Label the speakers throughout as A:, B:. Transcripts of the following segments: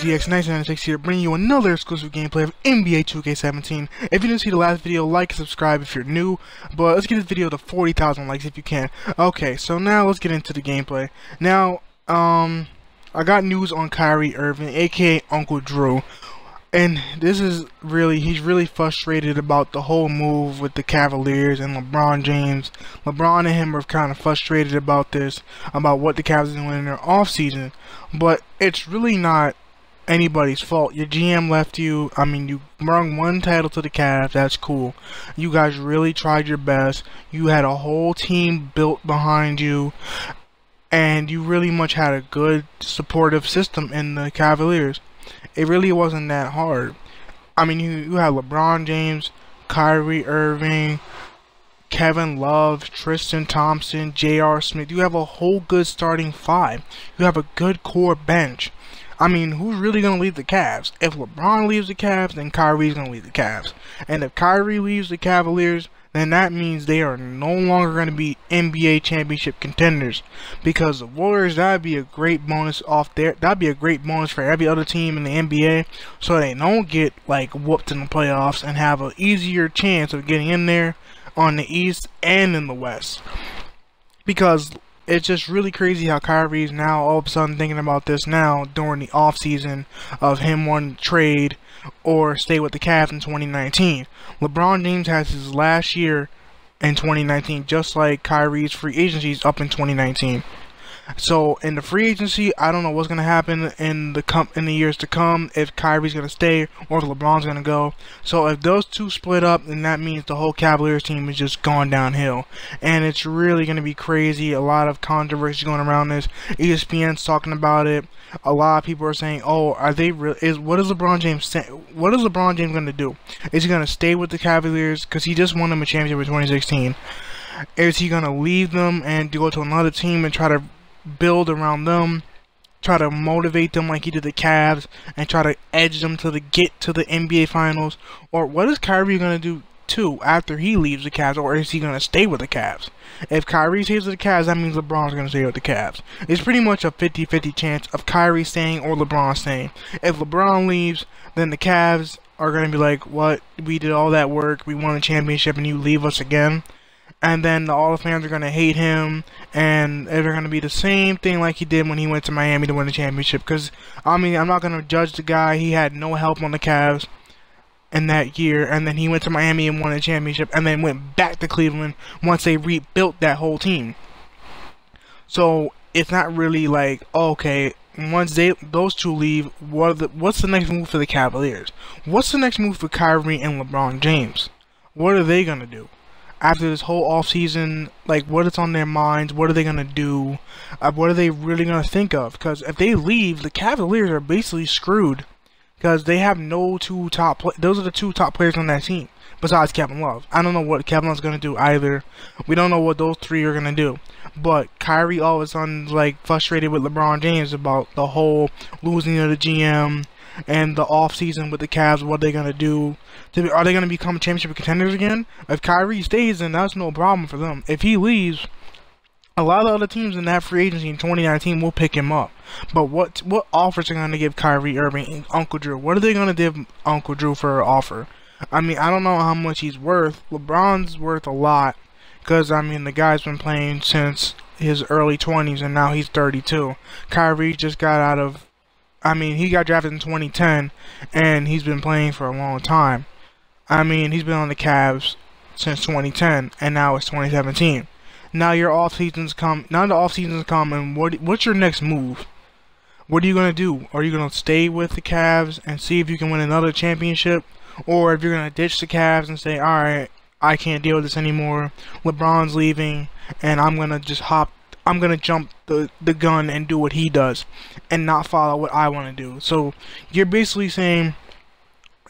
A: PX1996 here, bringing you another exclusive gameplay of NBA 2K17. If you didn't see the last video, like and subscribe if you're new, but let's get this video to 40,000 likes if you can. Okay, so now let's get into the gameplay. Now, I got news on Kyrie Irving, aka Uncle Drew. And this is really, he's really frustrated about the whole move with the Cavaliers and LeBron James. LeBron and him are kind of frustrated about this, about what the Cavs are doing in their offseason. But it's really not anybody's fault. Your GM left you. I mean, you brought one title to the Cavs. That's cool. You guys really tried your best. You had a whole team built behind you. And you really much had a good supportive system in the Cavaliers. It really wasn't that hard. I mean, you have LeBron James, Kyrie Irving, Kevin Love, Tristan Thompson, J.R. Smith. You have a whole good starting five. You have a good core bench. I mean, who's really going to leave the Cavs? If LeBron leaves the Cavs, then Kyrie's going to leave the Cavs. And if Kyrie leaves the Cavaliers, then that means they are no longer going to be NBA championship contenders. Because the Warriors, that'd be a great bonus off there. That'd be a great bonus for every other team in the NBA, so they don't get like whooped in the playoffs and have an easier chance of getting in there on the East and in the West. Because it's just really crazy how Kyrie's now all of a sudden thinking about this now during the offseason of him wanting to trade or stay with the Cavs in 2019. LeBron James has his last year in 2019, just like Kyrie's free agency is up in 2019. So in the free agency, I don't know what's gonna happen in the years to come, if Kyrie's gonna stay or if LeBron's gonna go. So if those two split up, then that means the whole Cavaliers team is just gone downhill, and it's really gonna be crazy. A lot of controversy going around this. ESPN's talking about it. A lot of people are saying, "Oh, are they what is LeBron James saying? What is LeBron James gonna do? Is he gonna stay with the Cavaliers because he just won them a championship in 2016? Is he gonna leave them and go to another team and try to build around them, try to motivate them like he did the Cavs, and try to edge them to get to the NBA Finals? Or what is Kyrie gonna do too after he leaves the Cavs, or is he gonna stay with the Cavs? If Kyrie stays with the Cavs, that means LeBron's gonna stay with the Cavs. It's pretty much a 50-50 chance of Kyrie staying or LeBron staying. If LeBron leaves, then the Cavs are gonna be like, "What? We did all that work, we won a championship, and you leave us again?" And then all the fans are going to hate him, and they're going to be the same thing like he did when he went to Miami to win the championship. Because, I mean, I'm not going to judge the guy. He had no help on the Cavs in that year, and then he went to Miami and won a championship, and then went back to Cleveland once they rebuilt that whole team. So, it's not really like, okay, once those two leave, what's the next move for the Cavaliers? What's the next move for Kyrie and LeBron James? What are they going to do? After this whole offseason, like, what is on their minds? What are they going to do? What are they really going to think of? Because if they leave, the Cavaliers are basically screwed. Because they have no two top players. Those are the two top players on that team, besides Kevin Love. I don't know what Kevin Love's going to do either. We don't know what those three are going to do. But Kyrie all of a sudden is, like, frustrated with LeBron James about the whole losing to the GM and the offseason with the Cavs. What are they going to do? Are they going to become championship contenders again? If Kyrie stays, then that's no problem for them. If he leaves, a lot of other teams in that free agency in 2019 will pick him up. But what offers are going to give Kyrie Irving and Uncle Drew? What are they going to give Uncle Drew for an offer? I mean, I don't know how much he's worth. LeBron's worth a lot. Because, I mean, the guy's been playing since his early 20s, and now he's 32. Kyrie just got out of... I mean, he got drafted in 2010, and he's been playing for a long time. I mean, he's been on the Cavs since 2010, and now it's 2017. Now your off seasons come. Now the off seasons come, and what's your next move? What are you gonna do? Are you gonna stay with the Cavs and see if you can win another championship, or if you're gonna ditch the Cavs and say, all right, I can't deal with this anymore. LeBron's leaving, and I'm gonna just I'm gonna jump the gun and do what he does, and not follow what I want to do. So you're basically saying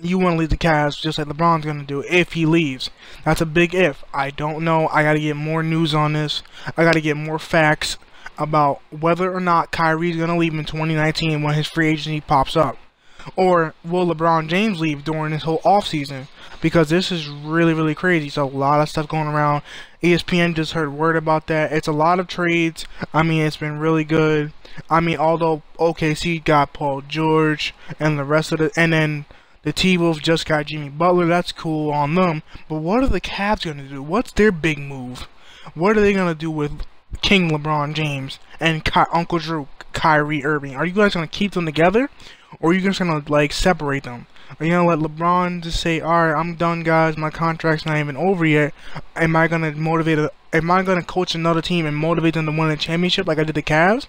A: you want to leave the Cavs just like LeBron's going to do if he leaves. That's a big if. I don't know. I got to get more news on this. I got to get more facts about whether or not Kyrie's going to leave in 2019 when his free agency pops up. Or will LeBron James leave during this whole offseason? Because this is really, really crazy. So a lot of stuff going around. ESPN just heard word about that. It's a lot of trades. I mean, it's been really good. I mean, although OKC got Paul George and the rest of and then the T-Wolves just got Jimmy Butler. That's cool on them. But what are the Cavs going to do? What's their big move? What are they going to do with King LeBron James and Uncle Drew, Kyrie Irving? Are you guys going to keep them together? Or are you just going to, like, separate them? Are you going to let LeBron just say, alright, I'm done, guys. My contract's not even over yet. Am I going to coach another team and motivate them to win a championship like I did the Cavs?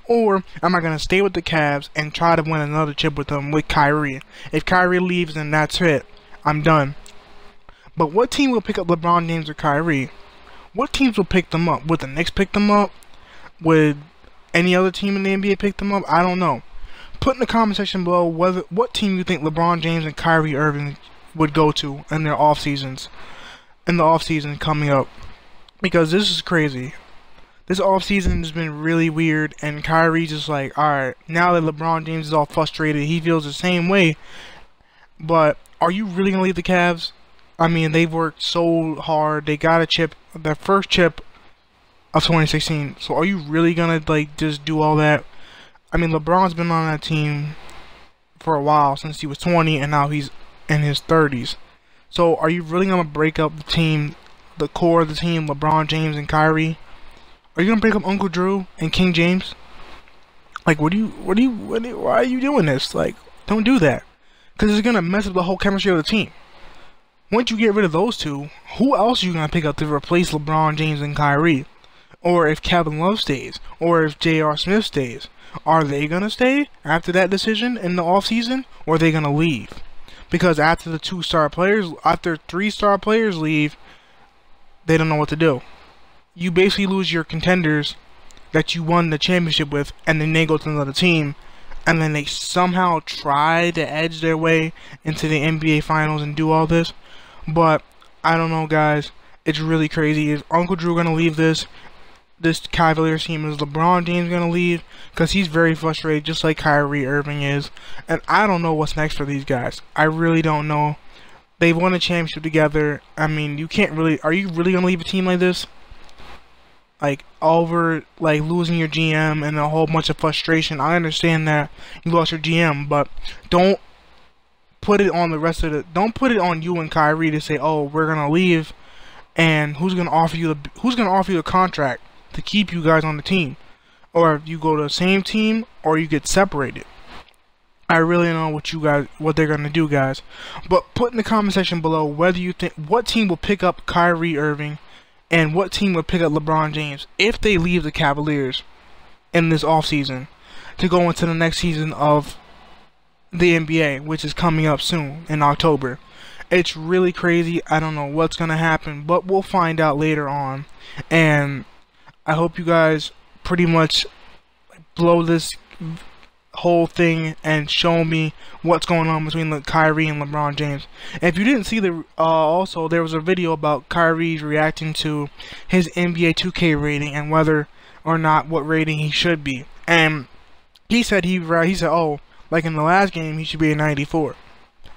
A: Or am I going to stay with the Cavs and try to win another chip with them with Kyrie? If Kyrie leaves, then that's it. I'm done. But what team will pick up LeBron James or Kyrie? What teams will pick them up? Would the Knicks pick them up? Would any other team in the NBA pick them up? I don't know. Put in the comment section below what team you think LeBron James and Kyrie Irving would go to in their off seasons, in the off season coming up, because this is crazy. This off season has been really weird, and Kyrie's just like, all right, now that LeBron James is all frustrated, he feels the same way. But are you really gonna leave the Cavs? I mean, they've worked so hard. They got a chip, their first chip of 2016. So are you really gonna like just do all that? I mean, LeBron's been on that team for a while, since he was 20, and now he's in his 30s. So, are you really going to break up the team, the core of the team, LeBron James and Kyrie? Are you going to break up Uncle Drew and King James? Like, why are you doing this? Like, don't do that. Because it's going to mess up the whole chemistry of the team. Once you get rid of those two, who else are you going to pick up to replace LeBron James and Kyrie? Or if Kevin Love stays? Or if J.R. Smith stays? Are they going to stay after that decision in the offseason, or are they going to leave? Because after the 3-star players leave, they don't know what to do. You basically lose your contenders that you won the championship with, and then they go to another team, and then they somehow try to edge their way into the NBA Finals and do all this. But, I don't know, guys. It's really crazy. Is Uncle Drew going to leave this Cavaliers team? Is LeBron James going to leave? Because he's very frustrated, just like Kyrie Irving is. And I don't know what's next for these guys. I really don't know. They've won a championship together. I mean, you can't really... Are you really going to leave a team like this? Like, over, like, losing your GM and a whole bunch of frustration. I understand that you lost your GM, but don't put it on the rest of the... Don't put it on you and Kyrie to say, oh, we're going to leave, and who's going to offer you the contract to keep you guys on the team? Or if you go to the same team, or you get separated. I really don't know what they're gonna do, guys. But put in the comment section below whether you think what team will pick up Kyrie Irving and what team will pick up LeBron James if they leave the Cavaliers in this offseason to go into the next season of the NBA, which is coming up soon in October. It's really crazy. I don't know what's gonna happen, but we'll find out later on. And I hope you guys pretty much blow this whole thing and show me what's going on between Kyrie and LeBron James. And if you didn't see also there was a video about Kyrie's reacting to his NBA 2K rating and whether or not what rating he should be. And he said oh, like in the last game he should be a 94.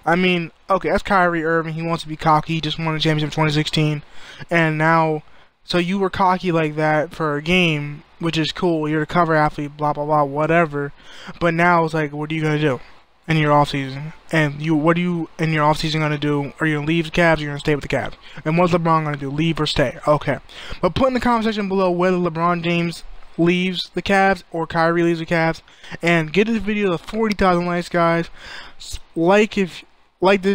A: I mean, okay, that's Kyrie Irving. He wants to be cocky. He just won a championship in 2016, and now. So you were cocky like that for a game, which is cool. You're a cover athlete, blah blah blah, whatever. But now it's like, what are you gonna do in your off season? And what are you in your off season gonna do? Are you gonna leave the Cavs? Or are you gonna stay with the Cavs? And what's LeBron gonna do? Leave or stay? Okay. But put in the comment section below whether LeBron James leaves the Cavs or Kyrie leaves the Cavs. And get this video to 40,000 likes, guys. Like this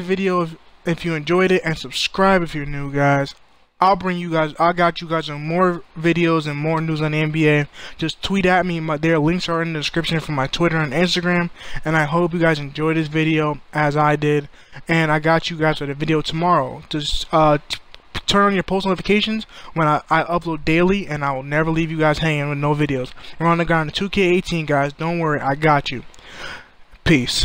A: video if you enjoyed it, and subscribe if you're new, guys. I got you guys on more videos and more news on the NBA. Just tweet at me. Their links are in the description for my Twitter and Instagram. And I hope you guys enjoyed this video as I did. And I got you guys with a video tomorrow. Just turn on your post notifications when I upload daily, and I will never leave you guys hanging with no videos. We're on the ground to 2K18, guys. Don't worry, I got you. Peace.